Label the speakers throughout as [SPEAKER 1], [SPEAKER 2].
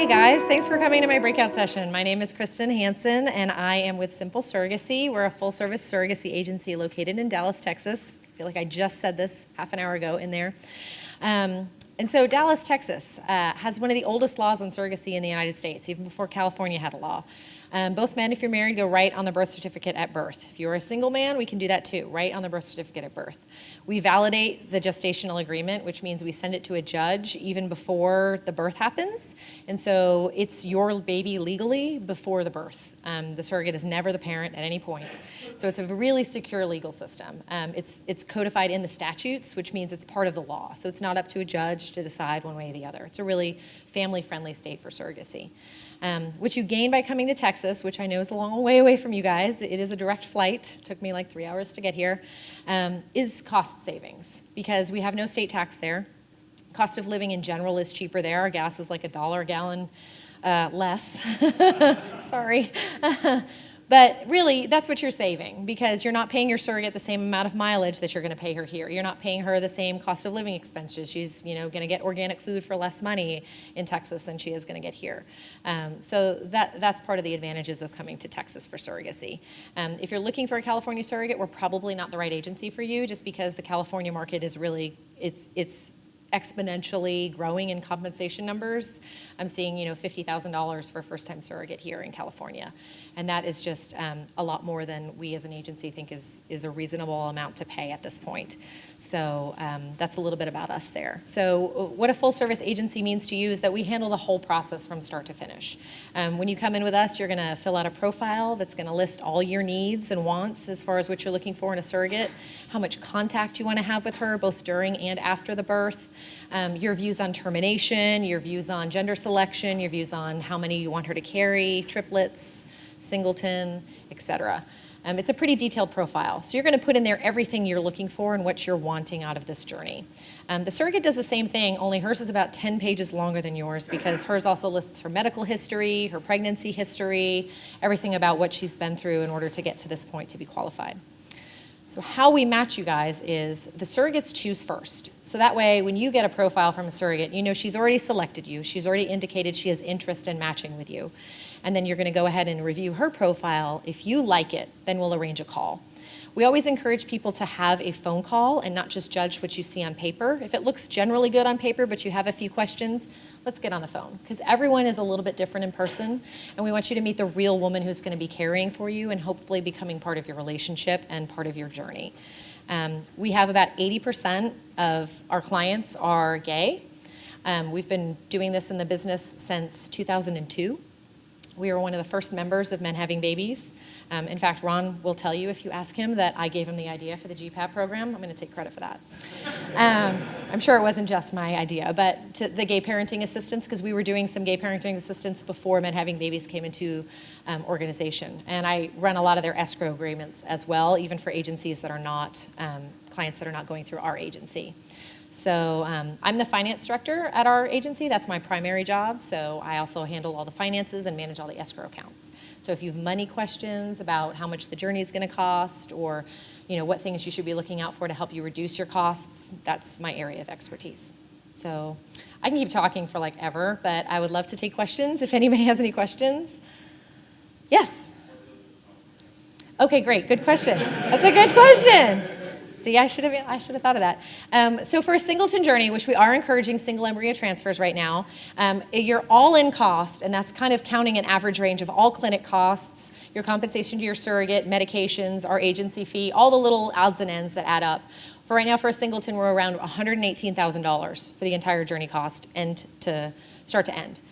[SPEAKER 1] Hey guys, thanks for coming to my breakout session. My name is Kristen Hansen and I am with Simple Surrogacy. We're a full-service surrogacy agency located in Dallas, Texas. I feel like I just said this half an hour ago in there. And so Dallas, Texas has one of the oldest laws on surrogacy in the United States, even before California had a law. Both men, if you're married, go right on the birth certificate at birth. If you're a single man, we can do that too, right on the birth certificate at birth. We validate the gestational agreement, which means we send it to a judge even before the birth happens. And so it's your baby legally before the birth. The surrogate is never the parent at any point. So it's a really secure legal system. It's codified in the statutes, which means it's part of the law. So it's not up to a judge to decide one way or the other. It's a really family-friendly state for surrogacy. Which you gain by coming to Texas, which I know is a long way away from you guys. It is a direct flight. It took me like 3 hours to get here. Is cost savings because we have no state tax there. Cost of living in general is cheaper there. Our gas is like $1 a gallon less. Sorry. But really, that's what you're saving because you're not paying your surrogate the same amount of mileage that you're going to pay her here. You're not paying her the same cost of living expenses. She's, going to get organic food for less money in Texas than she is going to get here. So that's part of the advantages of coming to Texas for surrogacy. If you're looking for a California surrogate, we're probably not the right agency for you, just because the California market is really it's exponentially growing in compensation numbers. I'm seeing, $50,000 for a first-time surrogate here in California. And that is just a lot more than we as an agency think is a reasonable amount to pay at this point. So that's a little bit about us there. So what a full-service agency means to you is that we handle the whole process from start to finish. When you come in with us, you're going to fill out a profile that's going to list all your needs and wants as far as what you're looking for in a surrogate, how much contact you want to have with her, both during and after the birth, your views on termination, your views on gender selection, your views on how many you want her to carry, triplets, singleton, etc. It's a pretty detailed profile. So you're going to put in there everything you're looking for and what you're wanting out of this journey. The surrogate does the same thing, only hers is about 10 pages longer than yours because hers also lists her medical history, her pregnancy history, everything about what she's been through in order to get to this point to be qualified. So how we match you guys is the surrogates choose first. So that way, when you get a profile from a surrogate, she's already selected you. She's already indicated she has interest in matching with you. And then you're going to go ahead and review her profile. If you like it, then we'll arrange a call. We always encourage people to have a phone call and not just judge what you see on paper. If it looks generally good on paper, but you have a few questions, let's get on the phone. Because everyone is a little bit different in person, and we want you to meet the real woman who's going to be caring for you and hopefully becoming part of your relationship and part of your journey. We have about 80% of our clients are gay. We've been doing this in the business since 2002. We were one of the first members of Men Having Babies. In fact, Ron will tell you if you ask him that I gave him the idea for the GPAP program. I'm going to take credit for that. I'm sure it wasn't just my idea, but to the gay parenting assistance, because we were doing some gay parenting assistance before Men Having Babies came into organization. And I run a lot of their escrow agreements as well, even for agencies that are not, clients that are not going through our agency. So I'm the finance director at our agency. That's my primary job. So I also handle all the finances and manage all the escrow accounts. So if you have money questions about how much the journey is going to cost or what things you should be looking out for to help you reduce your costs, that's my area of expertise. So I can keep talking for like ever, but I would love to take questions if anybody has any questions. Yes? Okay, great. Good question. That's a good question. See, I should have thought of that. So for a singleton journey, which we are encouraging single embryo transfers right now, your all-in cost, and that's kind of counting an average range of all clinic costs, your compensation to your surrogate, medications, our agency fee, all the little odds and ends that add up. For right now, for a singleton, we're around $118,000 for the entire journey cost, end to start to end.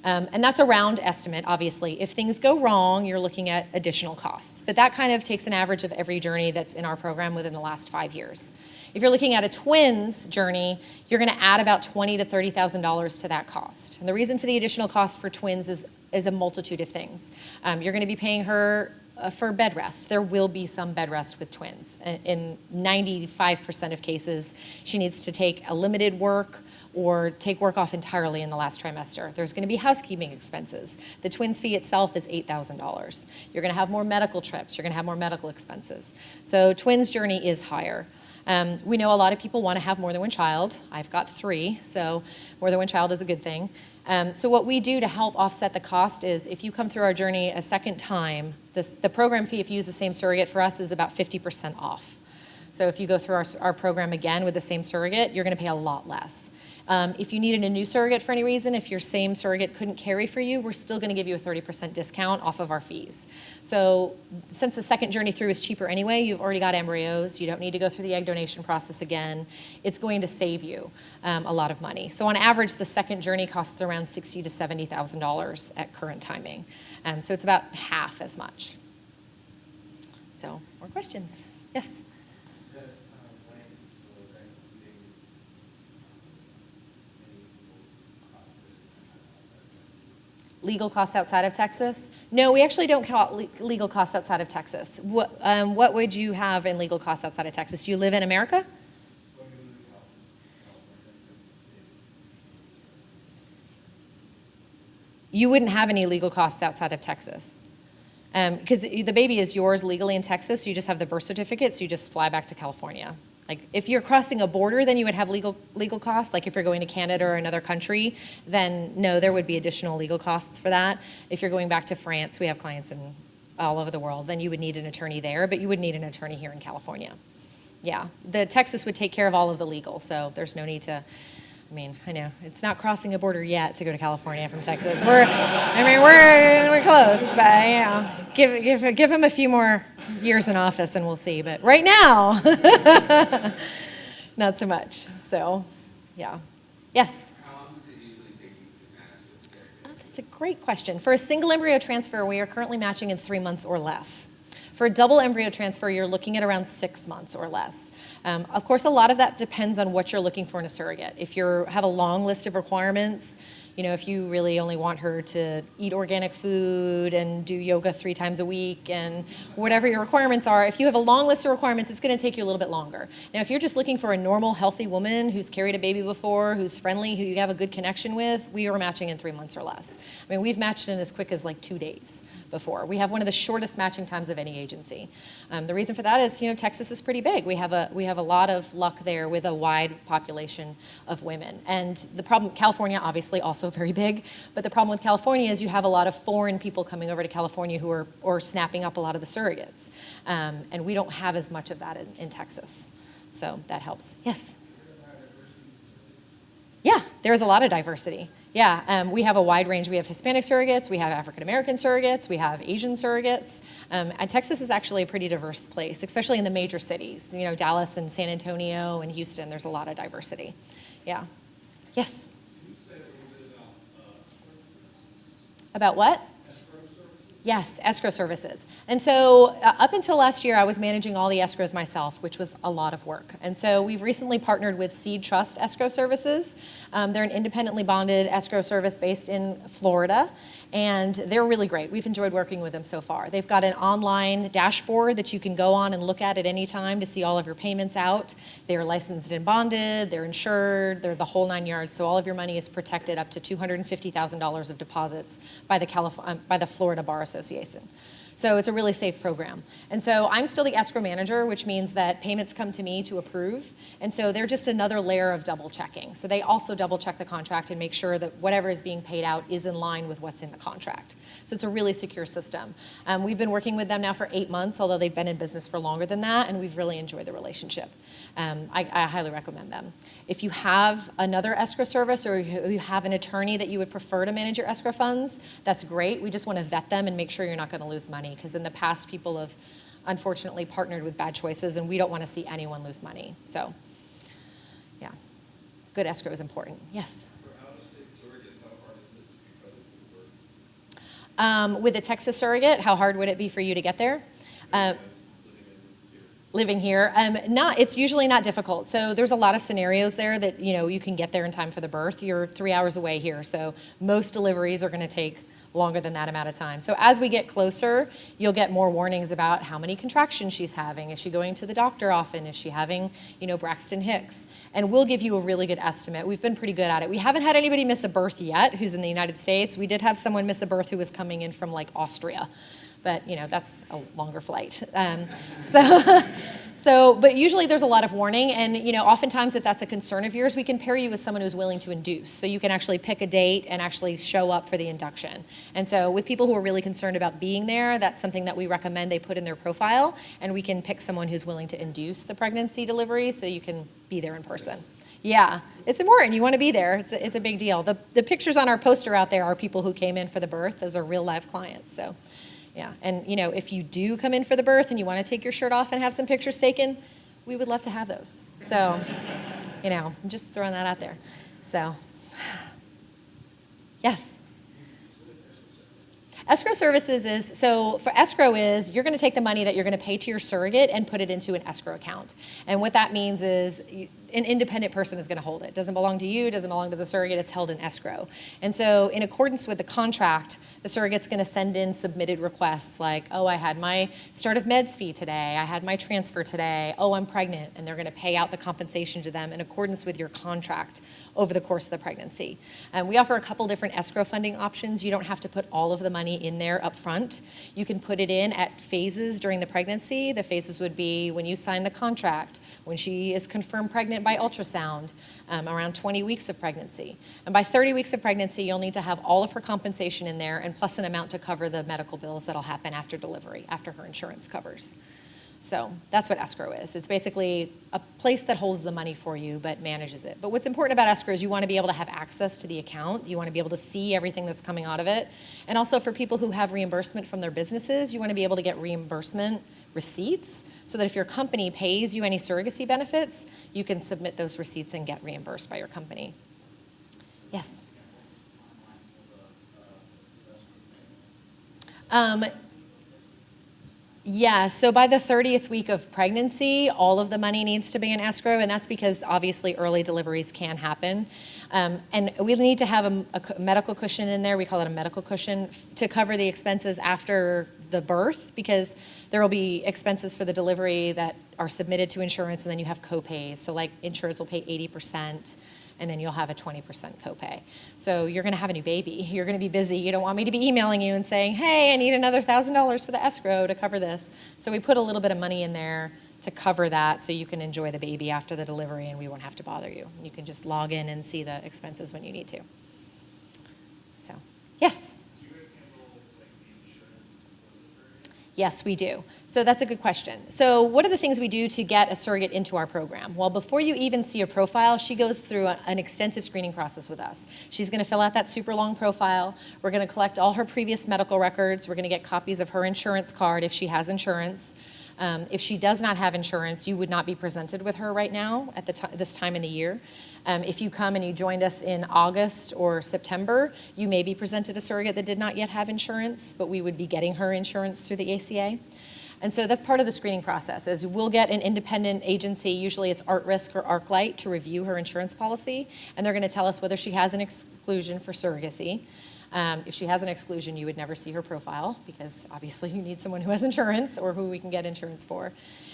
[SPEAKER 1] And that's a round estimate, obviously. If things go wrong, you're looking at additional costs. But that kind of takes an average of every journey that's in our program within the last 5 years. If you're looking at a twins journey, you're going to add about $20,000 to $30,000 to that cost. And the reason for the additional cost for twins is a multitude of things. You're going to be paying her for bed rest. There will be some bed rest with twins. In 95% of cases, she needs to take a limited work or take work off entirely in the last trimester. There's going to be housekeeping expenses. The twins fee itself is $8,000. You're going to have more medical trips. You're going to have more medical expenses. So twins journey is higher. We know a lot of people want to have more than one child. I've got 3, so more than one child is a good thing. So what we do to help offset the cost is if you come through our journey a second time, the program fee, if you use the same surrogate for us, is about 50% off. So if you go through our program again with the same surrogate, you're going to pay a lot less. If you needed a new surrogate for any reason, if your same surrogate couldn't carry for you, we're still going to give you a 30% discount off of our fees. So since the second journey through is cheaper anyway, you've already got embryos, you don't need to go through the egg donation process again, it's going to save you a lot of money. So on average, the second journey costs around $60,000 to $70,000 at current timing. So it's about half as much. So more questions? Yes? Legal costs outside of Texas? No, we actually don't count legal costs outside of Texas. What would you have in legal costs outside of Texas? Do you live in America? You wouldn't have any legal costs outside of Texas. Because the baby is yours legally in Texas, you just have the birth certificate, so you just fly back to California. Like if you're crossing a border, then you would have legal costs. Like if you're going to Canada or another country, then no, there would be additional legal costs for that. If you're going back to France, we have clients in all over the world, then you would need an attorney there, but you would need an attorney here in California. Yeah, the Texas would take care of all of the legal, so there's no need to. I mean, I know it's not crossing a border yet to go to California from Texas. We're close, but you know, give him a few more years in office and we'll see. But right now, not so much. So, yeah. Yes.
[SPEAKER 2] How long does it usually take you to match with
[SPEAKER 1] That's a great question. For a single embryo transfer, we are currently matching in 3 months or less. For a double embryo transfer, you're looking at around 6 months or less. Of course, a lot of that depends on what you're looking for in a surrogate. If you have a long list of requirements, you know, if you really only want her to eat organic food and do yoga 3 times a week and whatever your requirements are, if you have a long list of requirements, it's going to take you a little bit longer. Now, if you're just looking for a normal, healthy woman who's carried a baby before, who's friendly, who you have a good connection with, we are matching in 3 months or less. I mean, we've matched in as quick as like 2 days before. We have one of the shortest matching times of any agency. The reason for that is, you know, Texas is pretty big. We have a lot of luck there with a wide population of women. And the problem, California obviously also very big, but the problem with California is you have a lot of foreign people coming over to California who are snapping up a lot of the surrogates. And we don't have as much of that in Texas. So that helps. Yes? Yeah, there's a lot of diversity. Yeah, we have a wide range. We have Hispanic surrogates, we have African-American surrogates, we have Asian surrogates. And Texas is actually a pretty diverse place, especially in the major cities. You know, Dallas and San Antonio and Houston, there's a lot of diversity. Yeah. Yes?
[SPEAKER 2] Can you say a little bit
[SPEAKER 1] About what?
[SPEAKER 2] escrow services?
[SPEAKER 1] Yes, escrow services. And so up until last year, I was managing all the escrows myself, which was a lot of work. And so we've recently partnered with Seed Trust Escrow Services. They're an independently bonded escrow service based in Florida, and they're really great. We've enjoyed working with them so far. They've got an online dashboard that you can go on and look at any time to see all of your payments out. They are licensed and bonded, they're insured, they're the whole 9 yards, so all of your money is protected up to $250,000 of deposits by the Florida Bar Association. So it's a really safe program. And so I'm still the escrow manager, which means that payments come to me to approve. And so they're just another layer of double checking. So they also double check the contract and make sure that whatever is being paid out is in line with what's in the contract. So it's a really secure system. We've been working with them now for 8 months, although they've been in business for longer than that, and we've really enjoyed the relationship. I highly recommend them. If you have another escrow service or you have an attorney that you would prefer to manage your escrow funds, that's great. We just want to vet them and make sure you're not going to lose money, because in the past people have unfortunately partnered with bad choices, and we don't want to see anyone lose money. So, yeah, good escrow is important. Yes?
[SPEAKER 2] For out-of-state surrogates, how hard is it because of the work?
[SPEAKER 1] With a Texas surrogate, how hard would it be for you to get there? Living here, it's usually not difficult. So there's a lot of scenarios there that, you know, you can get there in time for the birth. You're 3 hours away here, so most deliveries are going to take longer than that amount of time. So as we get closer, you'll get more warnings about how many contractions she's having. Is she going to the doctor often? Is she having, you know, Braxton Hicks? And we'll give you a really good estimate. We've been pretty good at it. We haven't had anybody miss a birth yet who's in the United States. We did have someone miss a birth who was coming in from like Austria. But, you know, that's a longer flight. So, but usually there's a lot of warning, and oftentimes if that's a concern of yours, we can pair you with someone who's willing to induce. So you can actually pick a date and actually show up for the induction. And so with people who are really concerned about being there, that's something that we recommend they put in their profile, and we can pick someone who's willing to induce the pregnancy delivery so you can be there in person. Yeah, it's important. You want to be there. It's a big deal. The pictures on our poster out there are people who came in for the birth. Those are real live clients. So. Yeah, and if you do come in for the birth and you want to take your shirt off and have some pictures taken, we would love to have those. So, I'm just throwing that out there. So, yes. Escrow services is, so for escrow is, you're going to take the money that you're going to pay to your surrogate and put it into an escrow account. And what that means is an independent person is going to hold it. It doesn't belong to you, doesn't belong to the surrogate, it's held in escrow. And so in accordance with the contract, the surrogate's going to send in submitted requests like, oh, I had my start of meds fee today, I had my transfer today, oh, I'm pregnant, and they're going to pay out the compensation to them in accordance with your contract over the course of the pregnancy. We offer a couple different escrow funding options. You don't have to put all of the money in there up front. You can put it in at phases during the pregnancy. The phases would be when you sign the contract, when she is confirmed pregnant by ultrasound, around 20 weeks of pregnancy. And by 30 weeks of pregnancy, you'll need to have all of her compensation in there and plus an amount to cover the medical bills that'll happen after delivery, after her insurance covers. So that's what escrow is. It's basically a place that holds the money for you but manages it. But what's important about escrow is you want to be able to have access to the account. You want to be able to see everything that's coming out of it. And also for people who have reimbursement from their businesses, you want to be able to get reimbursement receipts so that if your company pays you any surrogacy benefits, you can submit those receipts and get reimbursed by your company. Yes? Yeah, so by the 30th week of pregnancy, all of the money needs to be in escrow, and that's because obviously early deliveries can happen. And we need to have a medical cushion in there, we call it a medical cushion, to cover the expenses after the birth, because there will be expenses for the delivery that are submitted to insurance, and then you have co-pays. So like insurance will pay 80%. And then you'll have a 20% copay. So you're going to have a new baby. You're going to be busy. You don't want me to be emailing you and saying, hey, I need another $1,000 for the escrow to cover this. So we put a little bit of money in there to cover that so you can enjoy the baby after the delivery and we won't have to bother you. You can just log in and see the expenses when you need to. So, yes?
[SPEAKER 2] Do you guys handle like the insurance for the surrogate?
[SPEAKER 1] Yes, we do. So that's a good question. So what are the things we do to get a surrogate into our program? Well, before you even see a profile, she goes through an extensive screening process with us. She's going to fill out that super long profile. We're going to collect all her previous medical records. We're going to get copies of her insurance card if she has insurance. If she does not have insurance, you would not be presented with her right now at this time in the year. If you come and you joined us in August or September, you may be presented a surrogate that did not yet have insurance, but we would be getting her insurance through the ACA. And so that's part of the screening process, is we'll get an independent agency, usually it's ArtRisk or ArcLight, to review her insurance policy, and they're going to tell us whether she has an exclusion for surrogacy. If she has an exclusion, you would never see her profile, because obviously you need someone who has insurance or who we can get insurance for.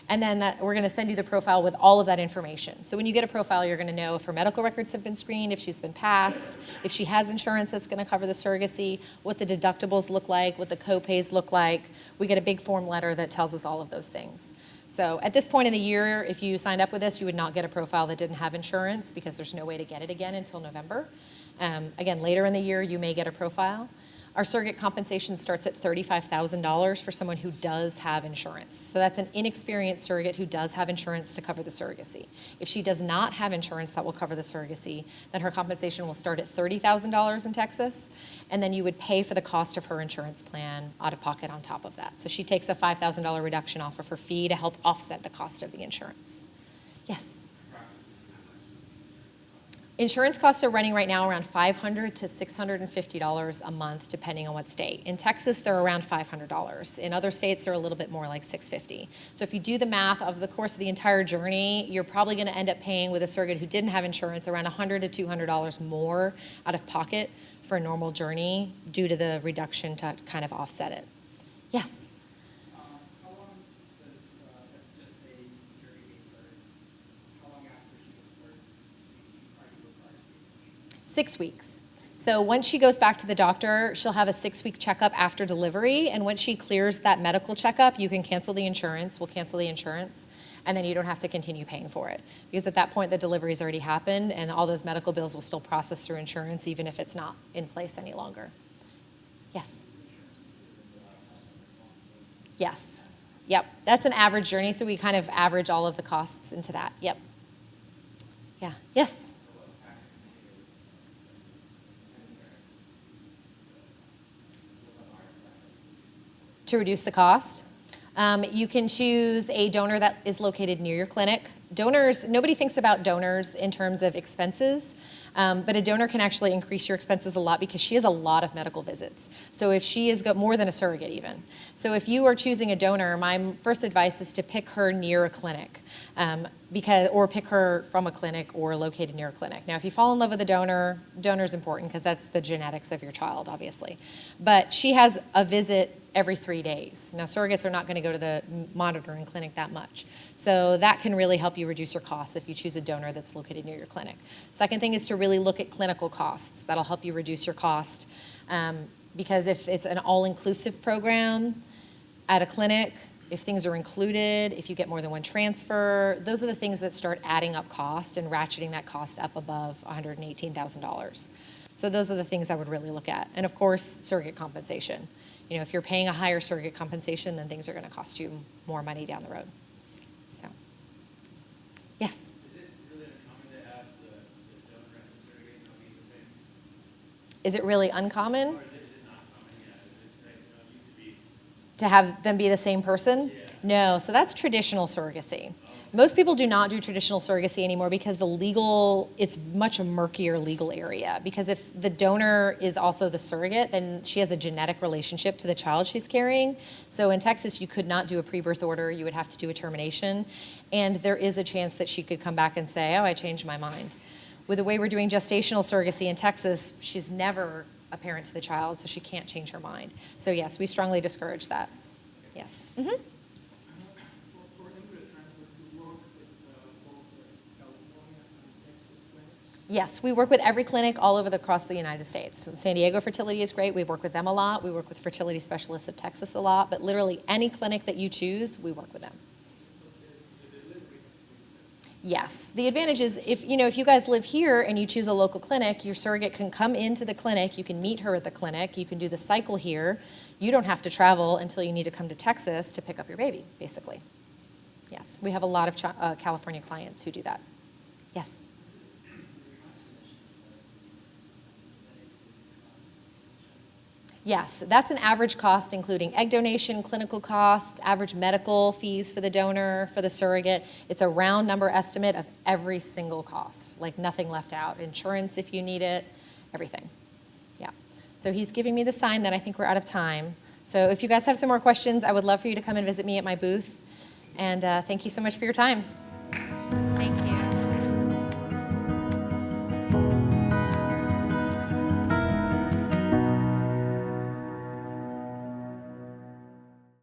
[SPEAKER 1] And then we're going to send you the profile with all of that information. So when you get a profile, you're going to know if her medical records have been screened, if she's been passed, if she has insurance that's going to cover the surrogacy, what the deductibles look like, what the co-pays look like. We get a big form letter that tells us all of those things. So at this point in the year, if you signed up with us, you would not get a profile that didn't have insurance, because there's no way to get it again until November. Again, later in the year, you may get a profile. Our surrogate compensation starts at $35,000 for someone who does have insurance. So that's an inexperienced surrogate who does have insurance to cover the surrogacy. If she does not have insurance that will cover the surrogacy, then her compensation will start at $30,000 in Texas, and then you would pay for the cost of her insurance plan out of pocket on top of that. So she takes a $5,000 reduction off of her fee to help offset the cost of the insurance. Yes? Insurance costs are running right now around $500 to $650 a month, depending on what state. In Texas, they're around $500. In other states, they're a little bit more, like $650. So if you do the math of the course of the entire journey, you're probably going to end up paying with a surrogate who didn't have insurance around $100 to $200 more out of pocket for a normal journey due to the reduction to kind of offset it. Yes?
[SPEAKER 3] How long does, let's just say surrogate birth, how long after she gives birth are you required to be?
[SPEAKER 1] 6 weeks. So once she goes back to the doctor, she'll have a 6-week checkup after delivery, and once she clears that medical checkup, you can cancel the insurance. We'll cancel the insurance. and then you don't have to continue paying for it. Because at that point, the delivery's already happened, and all those medical bills will still process through insurance, even if it's not in place any longer. Yes? Yes. Yep. That's an average journey, so we kind of average all of the costs into that. Yep. Yeah. Yes? To reduce the cost, you can choose a donor that is located near your clinic. Donors, nobody thinks about donors in terms of expenses, but a donor can actually increase your expenses a lot because she has a lot of medical visits. So if she has got more than a surrogate even. So if you are choosing a donor, my first advice is to pick her near a clinic, or pick her from a clinic or located near a clinic. Now, if you fall in love with a donor, donor's important because that's the genetics of your child, obviously. But she has a visit every 3 days. Now, surrogates are not going to go to the monitoring clinic that much. So that can really help you reduce your costs if you choose a donor that's located near your clinic. Second thing is to really look at clinical costs. That'll help you reduce your cost. Because if it's an all-inclusive program at a clinic, if things are included, if you get more than one transfer, those are the things that start adding up cost and ratcheting that cost up above $118,000. So those are the things I would really look at. And of course, surrogate compensation. You know, if you're paying a higher surrogate compensation, then things are going to cost you more money down the road. So, yes?
[SPEAKER 3] Is it really uncommon to have the donor and the surrogate not being the same?
[SPEAKER 1] Is it really uncommon
[SPEAKER 3] Or is it not common yet? Is it used to be?
[SPEAKER 1] to have them be the same person?
[SPEAKER 3] Yeah.
[SPEAKER 1] No, so that's traditional surrogacy. Most people do not do traditional surrogacy anymore because it's much a murkier legal area. Because if the donor is also the surrogate, then she has a genetic relationship to the child she's carrying. So in Texas, you could not do a pre-birth order. You would have to do a termination. And there is a chance that she could come back and say, oh, I changed my mind. With the way we're doing gestational surrogacy in Texas, she's never a parent to the child, so she can't change her mind. So yes, we strongly discourage that. Yes. Mm-hmm.
[SPEAKER 3] For embryo transfer, to work with both California and Texas clinics?
[SPEAKER 1] Yes, we work with every clinic all over across the United States. San Diego Fertility is great. We work with them a lot. We work with fertility specialists of Texas a lot. But literally any clinic that you choose, we work with them. Yes. The advantage is if you guys live here and you choose a local clinic, your surrogate can come into the clinic. You can meet her at the clinic. You can do the cycle here. You don't have to travel until you need to come to Texas to pick up your baby, basically. Yes. We have a lot of California clients who do that. Yes. Yes, that's an average cost, including egg donation, clinical costs, average medical fees for the donor, for the surrogate. It's a round number estimate of every single cost, like nothing left out. Insurance if you need it, everything. Yeah. So he's giving me the sign that I think we're out of time. So if you guys have some more questions, I would love for you to come and visit me at my booth. And thank you so much for your time.